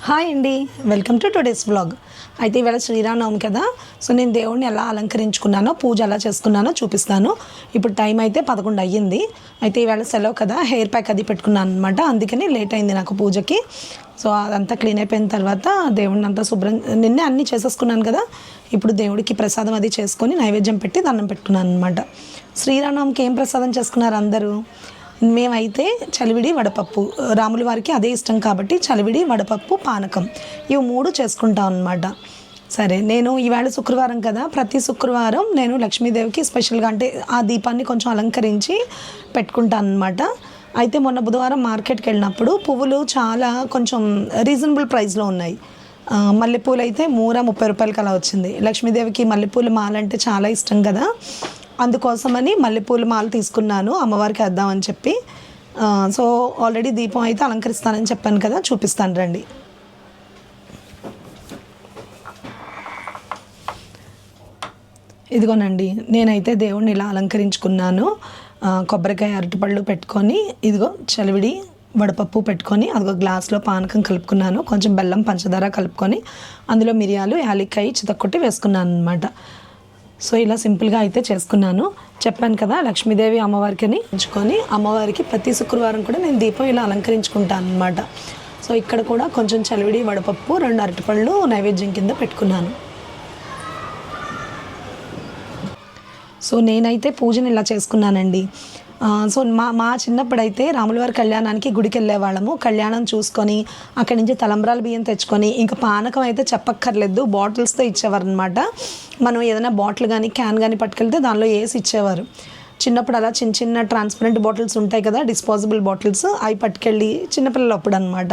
Hi అండి, welcome to today's vlog. అయితే ఇవాళ శ్రీరామనవమి కదా. సో నేను దేవుడిని ఎలా అలంకరించుకున్నానో, పూజ ఎలా చేసుకున్నానో చూపిస్తాను. ఇప్పుడు టైం అయితే 11 అయ్యింది. అయితే ఇవాళ సెలవు కదా, హెయిర్ ప్యాక్ అది పెట్టుకున్నాను అనమాట. అందుకని లేట్ అయింది నాకు పూజకి. సో అదంతా క్లీన్ అయిపోయిన తర్వాత దేవుడిని అంతా శుభ్రం, నిన్నే అన్నీ చేసేసుకున్నాను కదా. ఇప్పుడు దేవుడికి ప్రసాదం అది చేసుకొని నైవేద్యం పెట్టి దండం పెట్టుకున్నాను అనమాట. శ్రీరామనవమికి ఏం ప్రసాదం చేసుకున్నారు అందరూ? మేమైతే చలివిడి వడపప్పు, రాముల వారికి అదే ఇష్టం కాబట్టి చలివిడి వడపప్పు పానకం ఇవి 3 చేసుకుంటాం అన్నమాట. సరే, నేను ఈవేళ శుక్రవారం కదా, ప్రతి శుక్రవారం నేను లక్ష్మీదేవికి స్పెషల్గా అంటే ఆ దీపాన్ని కొంచెం అలంకరించి పెట్టుకుంటాను అనమాట. అయితే మొన్న బుధవారం మార్కెట్కి వెళ్ళినప్పుడు పువ్వులు చాలా కొంచెం రీజనబుల్ ప్రైస్లో ఉన్నాయి. మల్లెపూలు అయితే మూర 30 రూపాయలకి అలా వచ్చింది. లక్ష్మీదేవికి మల్లెపూల మాల అంటే చాలా ఇష్టం కదా, అందుకోసమని మల్లెపూల మాల తీసుకున్నాను అమ్మవారికి వేద్దామని చెప్పి. సో ఆల్రెడీ దీపం అయితే అలంకరిస్తానని చెప్పాను కదా, చూపిస్తాను రండి. ఇదిగోనండి, నేనైతే దేవుణ్ణి ఇలా అలంకరించుకున్నాను. కొబ్బరికాయ అరటిపళ్ళు పెట్టుకొని, ఇదిగో చలివిడి వడపప్పు పెట్టుకొని, అదిగో గ్లాస్లో పానకం కలుపుకున్నాను. కొంచెం బెల్లం పంచదార కలుపుకొని అందులో మిరియాలు యాలక్కాయ చితక్కొట్టి వేసుకున్నాను అనమాట. సో ఇలా సింపుల్గా అయితే చేసుకున్నాను. చెప్పాను కదా, లక్ష్మీదేవి అమ్మవారికి అని ఎంచుకొని అమ్మవారికి ప్రతి శుక్రవారం కూడా నేను దీపం ఇలా అలంకరించుకుంటాను అనమాట. సో ఇక్కడ కూడా కొంచెం చలివిడి వడపప్పు 2 అరటిపళ్ళు నైవేద్యం కింద పెట్టుకున్నాను. సో నేనైతే పూజను ఇలా చేసుకున్నానండి. సో మా చిన్నప్పుడైతే రాములవారి కళ్యాణానికి గుడికి వెళ్ళేవాళ్ళము. కళ్యాణం చూసుకొని అక్కడి నుంచి తలంబ్రాల బియ్యం తెచ్చుకొని, ఇంకా పానకం అయితే చెప్పక్కర్లేదు, బాటిల్స్తో ఇచ్చేవారు అనమాట. మనం ఏదైనా బాటిల్ కానీ క్యాన్ కానీ పట్టుకెళ్తే దానిలో వేసి ఇచ్చేవారు. చిన్నప్పుడు అలా చిన్న చిన్న ట్రాన్స్పరెంట్ బాటిల్స్ ఉంటాయి కదా, డిస్పోజబుల్ బాటిల్స్, అవి పట్టుకెళ్ళి చిన్నపిల్లలు అప్పుడు అనమాట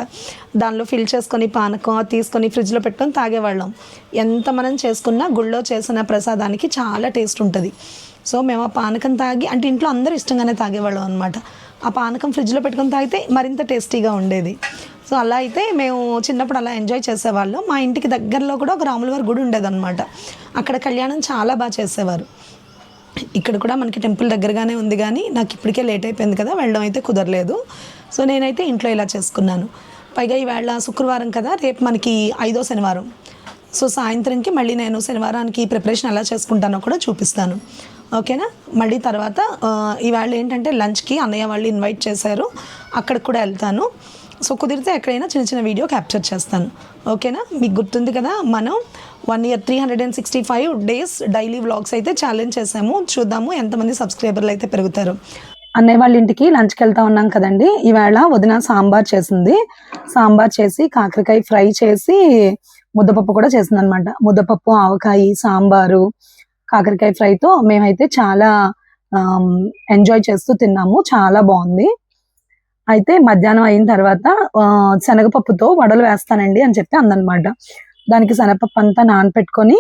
దానిలో ఫిల్ చేసుకొని పానకం తీసుకొని ఫ్రిడ్జ్లో పెట్టుకొని తాగేవాళ్ళం. ఎంత మనం చేసుకున్నా గుళ్ళో చేసిన ప్రసాదానికి చాలా టేస్ట్ ఉంటుంది. సో మేము ఆ పానకం తాగి, అంటే ఇంట్లో అందరూ ఇష్టంగానే తాగేవాళ్ళం అనమాట. ఆ పానకం ఫ్రిడ్జ్లో పెట్టుకొని తాగితే మరింత టేస్టీగా ఉండేది. సో అలా అయితే మేము చిన్నప్పుడు అలా ఎంజాయ్ చేసేవాళ్ళం. మా ఇంటికి దగ్గరలో కూడా ఒక రాములవారి గుడి ఉండేదన్నమాట. అక్కడ కళ్యాణం చాలా బాగా చేసేవారు. ఇక్కడ కూడా మనకి టెంపుల్ దగ్గరగానే ఉంది, కానీ నాకు ఇప్పటికే లేట్ అయిపోయింది కదా, వెళ్ళడం అయితే కుదరలేదు. సో నేనైతే ఇంట్లో ఇలా చేసుకున్నాను. పైగా ఈవేళ శుక్రవారం కదా, రేపు మనకి 5వ శనివారం. సో సాయంత్రంకి మళ్ళీ నేను శనివారానికి ప్రిపరేషన్ ఎలా చేసుకుంటానో కూడా చూపిస్తాను, ఓకేనా. మళ్ళీ తర్వాత ఈవేళ ఏంటంటే లంచ్కి అన్నయ్య వాళ్ళు ఇన్వైట్ చేశారు, అక్కడికి కూడా వెళ్తాను. సో కుదిరితే ఎక్కడైనా చిన్న చిన్న వీడియో క్యాప్చర్ చేస్తాను, ఓకేనా. మీకు గుర్తుంది కదా, మనం 1 year 365 days డైలీ వ్లాగ్స్ అయితే ఛాలెంజ్ చేసాము. చూద్దాము ఎంతమంది సబ్స్క్రైబర్లు అయితే పెరుగుతారు. అన్నయ్య వాళ్ళ ఇంటికి లంచ్కి వెళ్తా ఉన్నాం కదండి. ఈవేళ వదిన సాంబార్ చేసింది. సాంబార్ చేసి కాకరకాయ ఫ్రై చేసి ముద్దపప్పు కూడా చేసింది అనమాట. ముద్దపప్పు, ఆవకాయ, సాంబారు, కాకరకాయ ఫ్రైతో మేమైతే చాలా ఎంజాయ్ చేస్తూ తిన్నాము. చాలా బాగుంది. అయితే మధ్యాహ్నం అయిన తర్వాత శనగపప్పుతో వడలు వేస్తానండి అని చెప్పి అందనమాట. దానికి శనగపప్పు అంతా నానపెట్టుకొని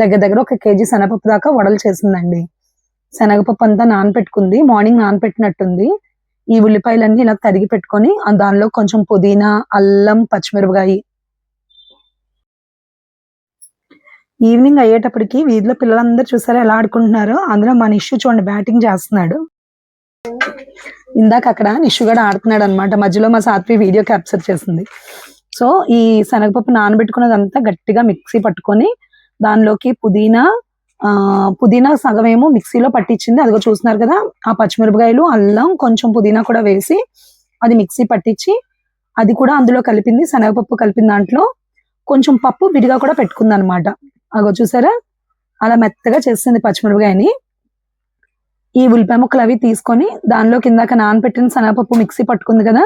దగ్గర 1 kg శనగపప్పు దాకా వడలు చేసిందండి. శనగపప్పు అంతా నానపెట్టుకుంది, మార్నింగ్ నానపెట్టినట్టుంది. ఈ ఉల్లిపాయలన్నీ ఇలా తరిగి పెట్టుకొని దానిలో కొంచెం పుదీనా, అల్లం, పచ్చిమిరపకాయ. ఈవినింగ్ అయ్యేటప్పటికి వీధిలో పిల్లలందరూ చూసారా ఎలా ఆడుకుంటున్నారో. అందులో మా నిషు చూడండి బ్యాటింగ్ చేస్తున్నాడు. ఇందాక అక్కడ నిషు కూడా ఆడుతున్నాడు అనమాట. మధ్యలో మా సాత్వి వీడియో క్యాప్చర్ చేసింది. సో ఈ శనగపప్పు నానబెట్టుకున్నదంతా గట్టిగా మిక్సీ పట్టుకొని దానిలోకి పుదీనా సగం ఏమో మిక్సీలో పట్టించింది, అదిగో చూస్తున్నారు కదా. ఆ పచ్చిమిరపకాయలు, అల్లం, కొంచెం పుదీనా కూడా వేసి అది మిక్సీ పట్టించి అది కూడా అందులో కలిపింది. శనగపప్పు కలిపిన దాంట్లో కొంచెం పప్పు విడిగా కూడా పెట్టుకుంది అనమాట. అగో చూసారా, అలా మెత్తగా చేస్తుంది పచ్చిమిరపకాయని. ఈ ఉల్లిపాయ ముక్కలు అవి తీసుకొని దానిలో కిందాక నానబెట్టిన శనగపప్పు మిక్సీ పట్టుకుంది కదా,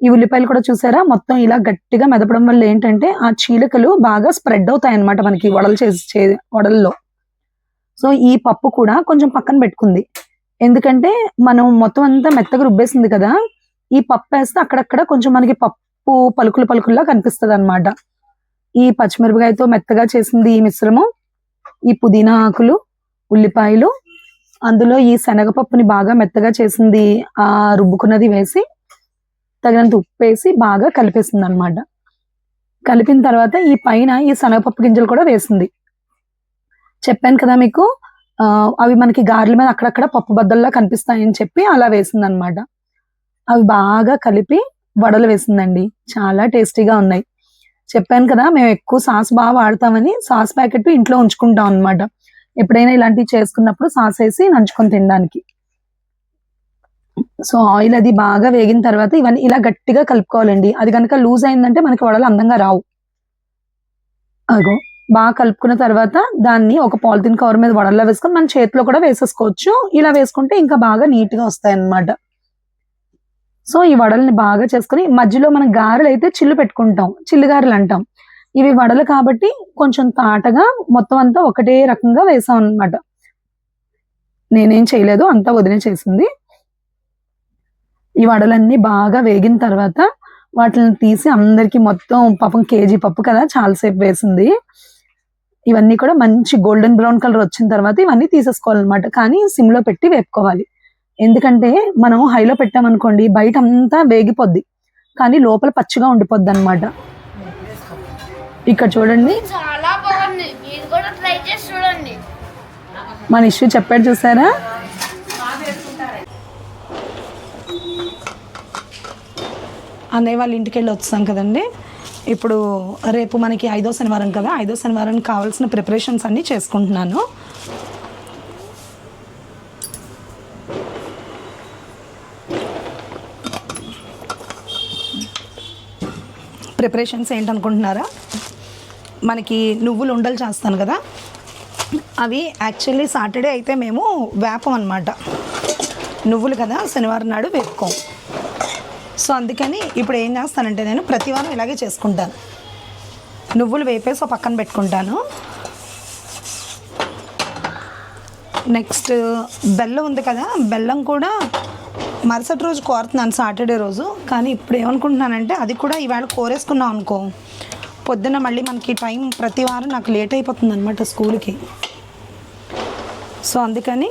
ఈ ఉల్లిపాయలు కూడా చూసారా మొత్తం ఇలా గట్టిగా మెదపడం వల్ల ఏంటంటే ఆ చీలికలు బాగా స్ప్రెడ్ అవుతాయి అనమాట మనకి వడల్లో. సో ఈ పప్పు కూడా కొంచెం పక్కన పెట్టుకుంది, ఎందుకంటే మనం మొత్తం అంతా మెత్తగా రుబ్బేసింది కదా, ఈ పప్పు వేస్తే అక్కడక్కడ కొంచెం మనకి పప్పు పలుకుల్లా కనిపిస్తుంది అనమాట. ఈ పచ్చిమిరపకాయతో మెత్తగా చేసింది ఈ మిశ్రమం, ఈ పుదీనా ఆకులు, ఉల్లిపాయలు, అందులో ఈ శనగపప్పుని బాగా మెత్తగా చేసింది ఆ రుబ్బుకున్నది వేసి తగినంత ఉప్పు వేసి బాగా కలిపేసింది అనమాట. కలిపిన తర్వాత ఈ పైన ఈ శనగపప్పు గింజలు కూడా వేసింది. చెప్పాను కదా మీకు, అవి మనకి గారెల మీద అక్కడక్కడ పప్పు బద్దల్లా కనిపిస్తాయని చెప్పి అలా వేసింది అనమాట. అవి బాగా కలిపి వడలు వేసిందండి. చాలా టేస్టీగా ఉన్నాయి. చెప్పాను కదా మేము ఎక్కువ సాస్ బాగా వాడతామని, సాస్ ప్యాకెట్ ఇంట్లో ఉంచుకుంటాం అనమాట. ఎప్పుడైనా ఇలాంటివి చేసుకున్నప్పుడు సాస్ వేసి నంచుకొని తినడానికి. సో ఆయిల్ అది బాగా వేగిన తర్వాత ఇవన్నీ ఇలా గట్టిగా కలుపుకోవాలండి. అది కనుక లూజ్ అయిందంటే మనకి వడలు అందంగా రావు. అగో బాగా కలుపుకున్న తర్వాత దాన్ని ఒక పాలిథిన్ కవర్ మీద వడల్లా వేసుకొని మన చేతిలో కూడా వేసేసుకోవచ్చు. ఇలా వేసుకుంటే ఇంకా బాగా నీట్‌గా వస్తాయన్నమాట. సో ఈ వడల్ని బాగా చేసుకొని మధ్యలో మనం గారెలైతే చిల్లు పెట్టుకుంటాం. చిల్లు గారెలు అంటాం. ఇవి వడలు కాబట్టి కొంచెం తాటగా మొత్తం అంతా ఒకటే రకంగా వేసామన్నమాట. నేనేం చేయలేదు. అంతా వదినే చేసింది. ఈ వడలన్నీ బాగా వేగిన తర్వాత వాటిని తీసి అందరికి మొత్తం పాపం కేజీ పప్పు కదా చాలా సేపు వేసింది. ఇవన్నీ కూడా మంచి గోల్డెన్ బ్రౌన్ కలర్ వచ్చిన తర్వాత ఇవన్నీ తీసేసుకోవాలన్నమాట. కానీ సిమ్‌లో పెట్టి వేపుకోవాలి. ఎందుకంటే మనం హైలో పెట్టామనుకోండి బయటంతా వేగిపోద్ది. కానీ లోపల పచ్చిగా ఉండిపోద్దన్నమాట. ఇక్కడ చూడండి. చాలా బాగుంది. మీరు కూడా ట్రై చేసి చూడండి. మన ఇష్యూ చెప్పాడు చూసారా? అన్నయ్య వాళ్ళ ఇంటికెళ్ళి వచ్చాం కదండి. ఇప్పుడు రేపు మనకి 5వ శనివారం కదా, 5వ శనివారానికి కావాల్సిన ప్రిపరేషన్స్ అన్నీ చేసుకుంటున్నాను. ప్రిపరేషన్స్ ఏంటనుకుంటున్నారా? మనకి నువ్వులు ఉండలు చేస్తాను కదా, అవి యాక్చువల్లీ సాటర్డే అయితే మేము వేపం అనమాట. నువ్వులు కదా శనివారం నాడు వేపుకోం. సో అందుకని ఇప్పుడు ఏం చేస్తానంటే నేను ప్రతివారం ఇలాగే చేసుకుంటాను. నువ్వులు వేపేసి పక్కన పెట్టుకుంటాను. నెక్స్ట్ బెల్లం ఉంది కదా, బెల్లం కూడా మరుసటి రోజు కోరుతున్నాను సాటర్డే రోజు. కానీ ఇప్పుడు ఏమనుకుంటున్నానంటే అది కూడా ఈవేళ కోరేసుకున్నాం అనుకో, పొద్దున్న మళ్ళీ మనకి టైం ప్రతి వారం నాకు లేట్ అయిపోతుంది అనమాట స్కూల్కి. సో అందుకని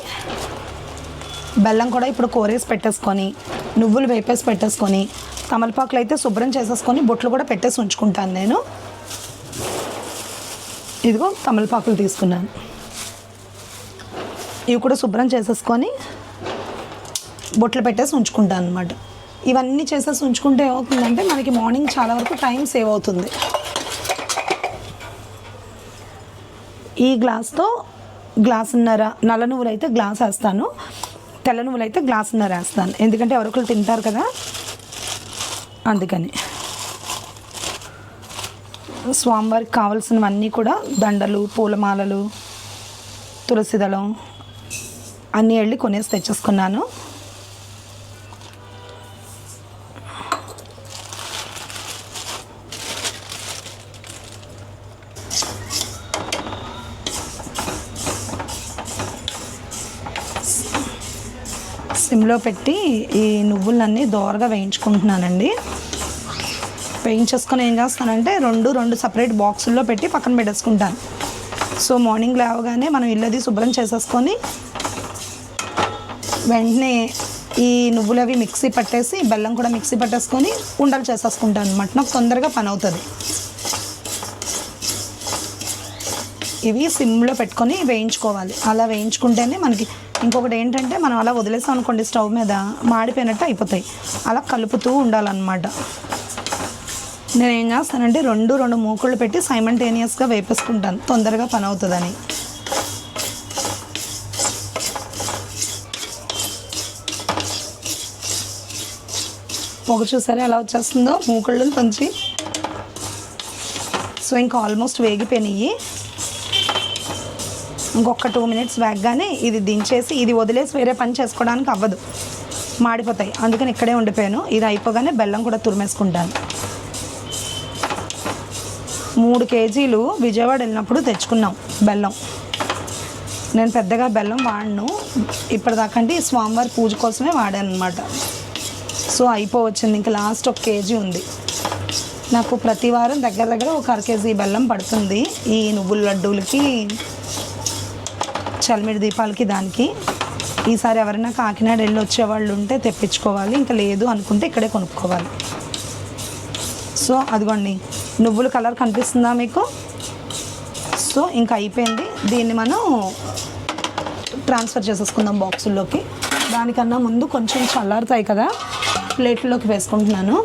బెల్లం కూడా ఇప్పుడు కోరేసి పెట్టేసుకొని, నువ్వులు వేపేసి పెట్టేసుకొని, తమలపాకులు అయితే శుభ్రం చేసేసుకొని బొట్లు కూడా పెట్టేసి ఉంచుకుంటాను నేను. ఇదిగో తమలపాకులు తీసుకున్నాను. ఇవి కూడా శుభ్రం చేసేసుకొని బొట్లు పెట్టేసి ఉంచుకుంటాను అనమాట. ఇవన్నీ చేసేసి ఉంచుకుంటే ఏమవుతుందంటే మనకి మార్నింగ్ చాలా వరకు టైం సేవ్ అవుతుంది. ఈ గ్లాస్తో గ్లాసున్నర నల్ల నువ్వులు అయితే గ్లాస్ వేస్తాను, తెల్ల నువ్వులు అయితే గ్లాసున్నర వేస్తాను. ఎందుకంటే ఎవరొకరు తింటారు కదా, అందుకని. స్వామివారికి కావాల్సినవన్నీ కూడా దండలు, పూలమాలలు, తులసి దళం అన్నీ వెళ్ళి కొనేసి తెచ్చేసుకున్నాను. సిమ్లో పెట్టి ఈ నువ్వులన్నీ దోరగా వేయించుకుంటున్నానండి. వేయించేసుకొని ఏం చేస్తానంటే రెండు సపరేట్ బాక్సుల్లో పెట్టి పక్కన పెట్టేసుకుంటాను. సో మార్నింగ్ లేవగానే మనం ఇల్లది శుభ్రం చేసేసుకొని వెంటనే ఈ నువ్వులు అవి మిక్సీ పట్టేసి బెల్లం కూడా మిక్సీ పట్టేసుకొని ఉండలు చేసేసుకుంటాను అనమాట. నాకు తొందరగా పని అవుతుంది. ఇవి సిమ్లో పెట్టుకొని వేయించుకోవాలి. అలా వేయించుకుంటేనే మనకి ఇంకొకటి ఏంటంటే మనం అలా వదిలేసాం అనుకోండి స్టవ్ మీద మాడిపోయినట్టు అయిపోతాయి. అలా కలుపుతూ ఉండాలన్నమాట. నేను ఏం చేస్తానంటే రెండు మూకుళ్ళు పెట్టి సైమల్టేనియస్గా వేపేసుకుంటాను, తొందరగా పని అవుతుందని. పొగ చూసారా ఎలా వచ్చేస్తుందో మూకుళ్ళు తుంచి. సో ఇంకా ఆల్మోస్ట్ వేగిపోయినాయి. ఇంకొక 2 minutes వేగగానే ఇది దించేసి, ఇది వదిలేసి వేరే పని చేసుకోవడానికి అవ్వదు, మాడిపోతాయి. అందుకని ఇక్కడే ఉండిపోయాను. ఇది అయిపోగానే బెల్లం కూడా తురిమేసుకుంటాను. 3 kgs విజయవాడ వెళ్ళినప్పుడు తెచ్చుకున్నాం బెల్లం. నేను పెద్దగా బెల్లం వాడను ఇప్పటిదాకంటే, స్వామివారి పూజ కోసమే వాడాను అనమాట. సో అయిపోవచ్చింది. ఇంకా లాస్ట్ 1 kg ఉంది. నాకు ప్రతి వారం దగ్గర ఒక 1/2 kg బెల్లం పడుతుంది ఈ నువ్వుల లడ్డూలకి, చల్మిడి దీపాలకి, దానికి. ఈసారి ఎవరైనా కాకినాడ వెళ్ళి వచ్చేవాళ్ళు ఉంటే తెప్పించుకోవాలి, ఇంకా లేదు అనుకుంటే ఇక్కడే కొనుక్కోవాలి. సో అదిగోండి నువ్వుల కలర్ కనిపిస్తుందా మీకు? సో ఇంకా అయిపోయింది. దీన్ని మనం ట్రాన్స్ఫర్ చేసేసుకుందాం బాక్సుల్లోకి. దానికన్నా ముందు కొంచెం చల్లారుతాయి కదా, ప్లేట్లోకి వేసుకుంటున్నాను.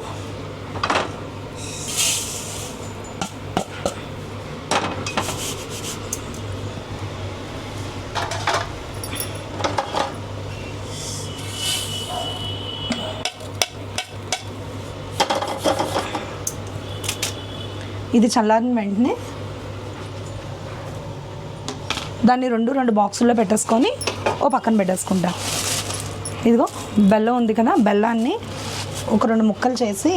ఇది చల్లారిన వెంటనే దాన్ని రెండు బాక్సుల్లో పెట్టేసుకొని ఓ పక్కన పెట్టేసుకుంటా. ఇదిగో బెల్లం ఉంది కదా, బెల్లాన్ని ఒక 2 ముక్కలు చేసి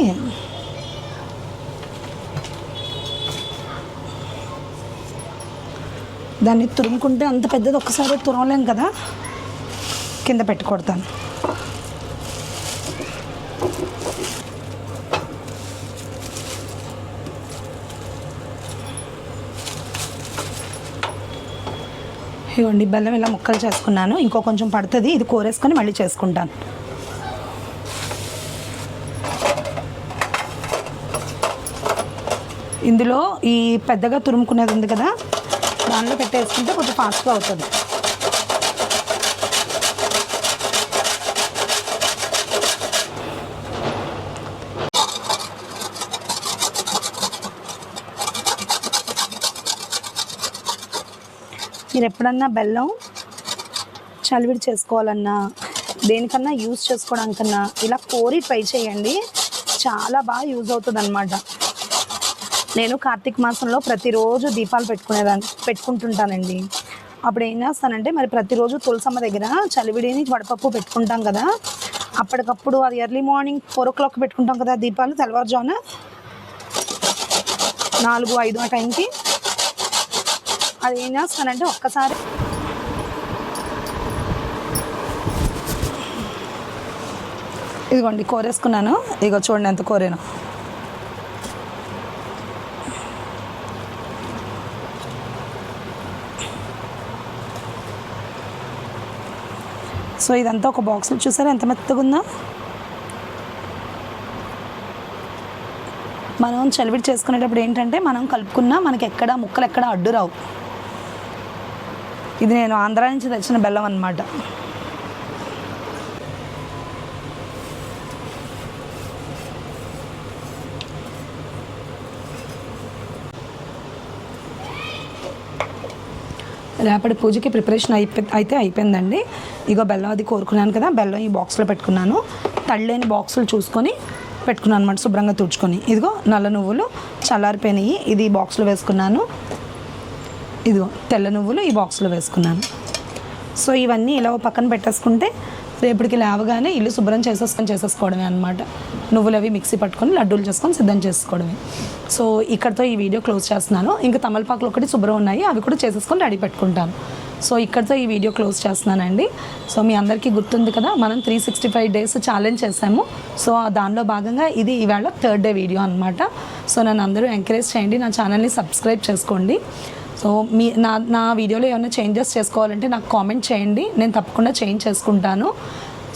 దాన్ని తురుముకుంటే అంత పెద్దది ఒక్కసారి తురవలేం కదా, కింద పెట్టి కొడతాను. ఇవ్వండి బెల్లం ఇలా ముక్కలు చేసుకున్నాను. ఇంకో కొంచెం పడుతుంది, ఇది కోరేసుకొని మళ్ళీ చేసుకుంటాను. ఇందులో ఈ పెద్దగా తురుముకునేది ఉంది కదా, దానిలో పెట్టేసుకుంటే కొంచెం ఫాస్ట్గా అవుతుంది. మీరు ఎప్పుడన్నా బెల్లం చలివిడి చేసుకోవాలన్నా దేనికన్నా యూజ్ చేసుకోవడానికన్నా ఇలా కోరి ట్రై చేయండి, చాలా బాగా యూజ్ అవుతుంది అన్నమాట. నేను కార్తీక మాసంలో ప్రతిరోజు దీపాలు పెట్టుకుంటుంటానండి. అప్పుడు ఏం చేస్తానంటే మరి ప్రతిరోజు తులసమ్మ దగ్గర చలివిడిని వడపప్పు పెట్టుకుంటాం కదా, అప్పటికప్పుడు అది ఎర్లీ మార్నింగ్ 4 o'clock పెట్టుకుంటాం కదా దీపాలు, తెల్లవారుజామున 4-5 ఆ టైంకి. అది ఏం చేస్తానంటే ఒక్కసారి ఇదిగోండి కోరేసుకున్నాను. ఇగో చూడండి ఎంత కోరాను. సో ఇదంతా ఒక బాక్స్లో చూసారా ఎంత మెత్తగా ఉందో. మనం చలివిడి చేసుకునేటప్పుడు ఏంటంటే మనం కలుపుకున్నా మనకి ఎక్కడ ముక్కలు ఎక్కడ అడ్డు రావు. ఇది నేను ఆంధ్రా నుంచి తెచ్చిన బెల్లం అన్నమాట. రేపటి పూజకి ప్రిపరేషన్ అయితే అయిపోయిందండి. ఇగో బెల్లం అది కోరుకున్నాను కదా, బెల్లం ఈ బాక్స్లో పెట్టుకున్నాను. తళ్ళేని బాక్సులు చూసుకొని పెట్టుకున్నాను అనమాట, శుభ్రంగా తుడుచుకొని. ఇదిగో నల్ల నువ్వులు చల్లారిపోయినాయి, ఇది బాక్స్లో వేసుకున్నాను. ఇదిగో తెల్ల నువ్వులు ఈ బాక్స్లో వేసుకున్నాను. సో ఇవన్నీ ఇలా పక్కన పెట్టేసుకుంటే రేపటికి లేవగానే ఇల్లు శుభ్రం చేసేసుకోవడమే అనమాట. నువ్వులు అవి మిక్సీ పట్టుకొని లడ్డూలు చేసుకొని సిద్ధం చేసుకోవడమే. సో ఇక్కడితో ఈ వీడియో క్లోజ్ చేస్తున్నాను. ఇంకా తమలపాకులు ఒకటి శుభ్రం ఉన్నాయి, అవి కూడా చేసేసుకొని రెడీ పెట్టుకుంటాను. సో ఇక్కడితో ఈ వీడియో క్లోజ్ చేస్తున్నానండి. సో మీ అందరికీ గుర్తుంది కదా, మనం 365 days ఛాలెంజ్ చేసాము. సో దానిలో భాగంగా ఇది ఇవాళ 3rd day వీడియో అనమాట. సో నన్ను అందరూ ఎంకరేజ్ చేయండి, నా ఛానల్ని సబ్స్క్రైబ్ చేసుకోండి. సో నా వీడియోలో ఏమైనా చేంజెస్ చేసుకోవాలంటే నాకు కామెంట్ చేయండి, నేను తప్పకుండా చేంజ్ చేసుకుంటాను.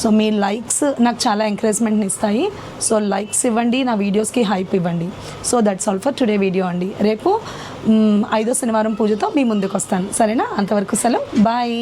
సో మీ లైక్స్ నాకు చాలా ఎంకరేజ్మెంట్ని ఇస్తాయి. సో లైక్స్ ఇవ్వండి, నా వీడియోస్కి హైప్ ఇవ్వండి. So that's all for today video అండి. రేపు 5వ శనివారం పూజతో మీ ముందుకు వస్తాను, సరేనా? అంతవరకు సెలవు, బాయ్.